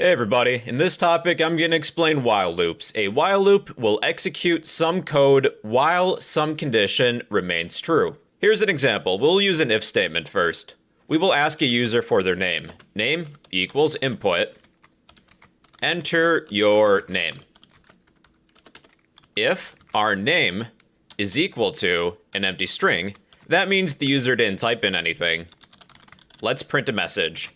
Hey everybody, in this topic I'm going to explain while loops. A while loop will execute some code while some condition remains true. Here's an example. We'll use an if statement first. We will ask a user for their name. Name equals input. Enter your name. If our name is equal to an empty string, that means the user didn't type in anything. Let's print a message.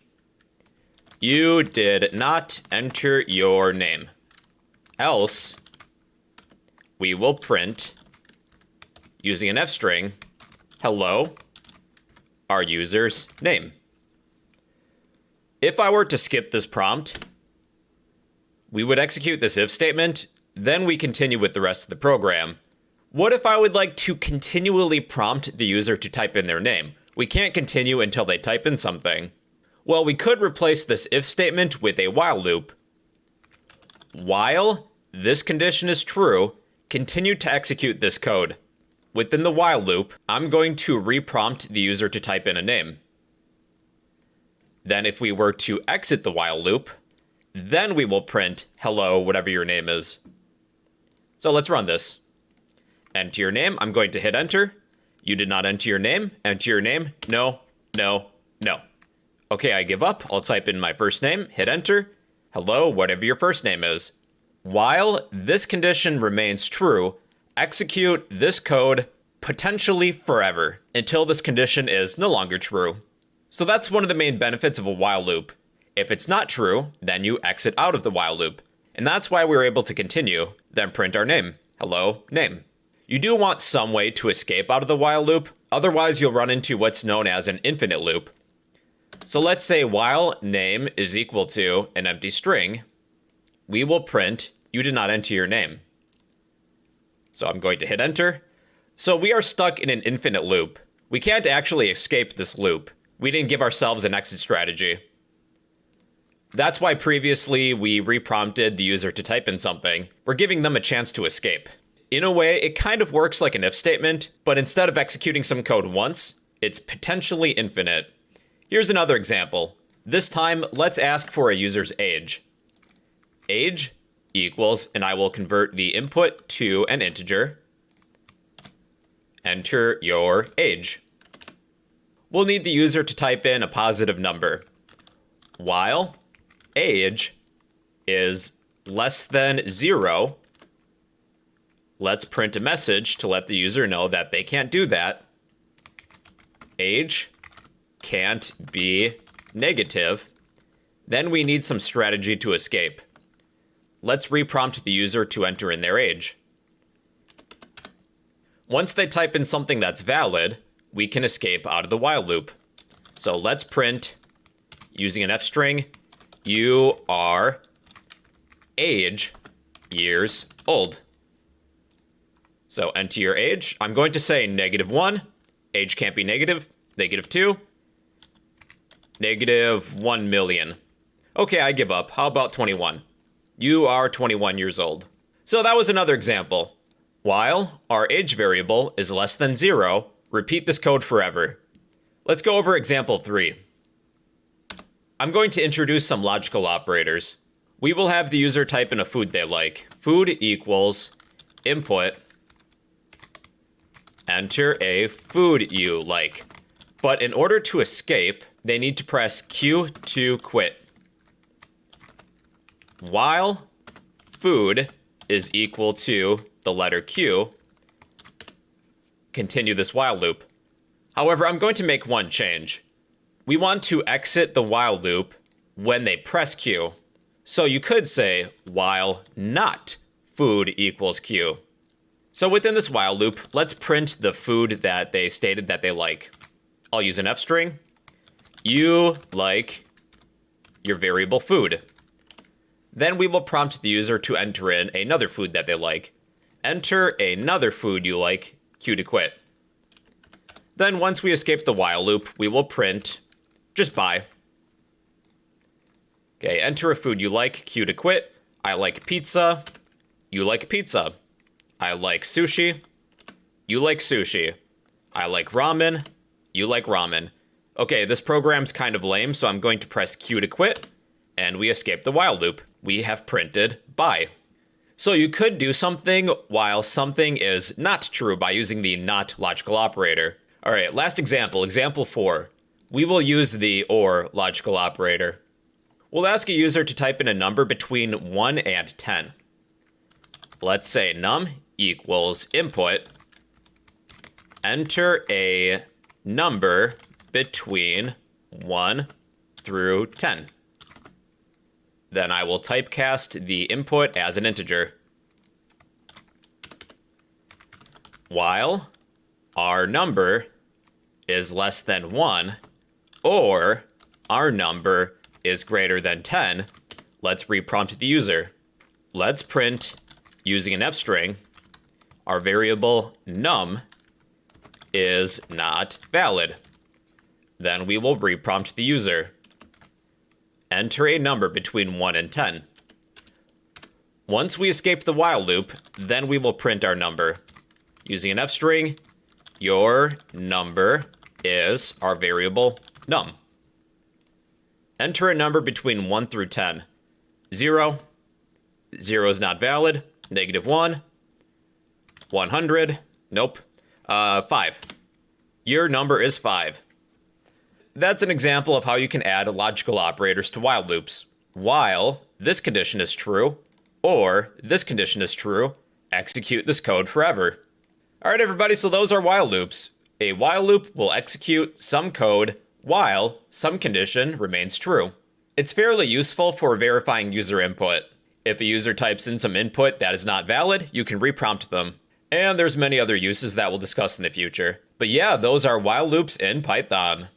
You did not enter your name. Else, we will print, using an F string, hello, our user's name. If I were to skip this prompt, we would execute this if statement, then we continue with the rest of the program. What if I would like to continually prompt the user to type in their name? We can't continue until they type in something. Well, we could replace this if statement with a while loop. While this condition is true, continue to execute this code. Within the while loop, I'm going to reprompt the user to type in a name. Then if we were to exit the while loop, then we will print hello, whatever your name is. So let's run this. Enter your name. I'm going to hit enter. You did not enter your name. Enter your name. No, no, no. Okay, I give up. I'll type in my first name, hit enter. Hello, whatever your first name is. While this condition remains true, execute this code potentially forever until this condition is no longer true. So that's one of the main benefits of a while loop. If it's not true, then you exit out of the while loop. And that's why we were able to continue, then print our name. Hello, name. You do want some way to escape out of the while loop, otherwise you'll run into what's known as an infinite loop. So let's say while name is equal to an empty string, we will print, you did not enter your name. So I'm going to hit enter. So we are stuck in an infinite loop. We can't actually escape this loop. We didn't give ourselves an exit strategy. That's why previously we reprompted the user to type in something. We're giving them a chance to escape. In a way, it kind of works like an if statement, but instead of executing some code once, it's potentially infinite. Here's another example. This time, let's ask for a user's age. Age equals, and I will convert the input to an integer. Enter your age. We'll need the user to type in a positive number. While age is less than 0, let's print a message to let the user know that they can't do that. Age can't be negative. Then we need some strategy to escape. Let's reprompt the user to enter in their age. Once they type in something that's valid, we can escape out of the while loop. So let's print, using an F string, you are age years old. So enter your age. I'm going to say -1. Age can't be negative. -2. -1 million. Okay, I give up. How about 21? You are 21 years old. So that was another example. While our age variable is less than 0, repeat this code forever. Let's go over example 3. I'm going to introduce some logical operators. We will have the user type in a food they like. Food equals input. Enter a food you like. But in order to escape, they need to press Q to quit. While food is equal to the letter Q, continue this while loop. However, I'm going to make one change. We want to exit the while loop when they press Q. So you could say while not food equals Q. So within this while loop, let's print the food that they stated that they like. I'll use an F string. You like your variable food. Then we will prompt the user to enter in another food that they like. Enter another food you like, Q to quit. Then once we escape the while loop, we will print just buy. Okay, enter a food you like, Q to quit. I like pizza. You like pizza. I like sushi. You like sushi. I like ramen. You like ramen. Okay, this program's kind of lame, so I'm going to press Q to quit. and we escape the while loop. We have printed by. So you could do something while something is not true by using the not logical operator. All right, last example, example 4. We will use the or logical operator. We'll ask a user to type in a number between 1 and 10. Let's say num equals input. Enter a number between 1 through 10. Then I will typecast the input as an integer. While our number is less than 1, or our number is greater than 10, let's reprompt the user. Let's print, using an f string, our variable num is not valid. Then we will reprompt the user. Enter a number between 1 and 10. Once we escape the while loop, then we will print our number. Using an f string, your number is our variable num. Enter a number between 1 through 10. 0. 0 is not valid. -1. 100. Nope. 5. Your number is 5. That's an example of how you can add logical operators to while loops. While this condition is true, or this condition is true, execute this code forever. All right, everybody, so those are while loops. A while loop will execute some code while some condition remains true. It's fairly useful for verifying user input. If a user types in some input that is not valid, you can reprompt them. And there's many other uses that we'll discuss in the future. But yeah, those are while loops in Python.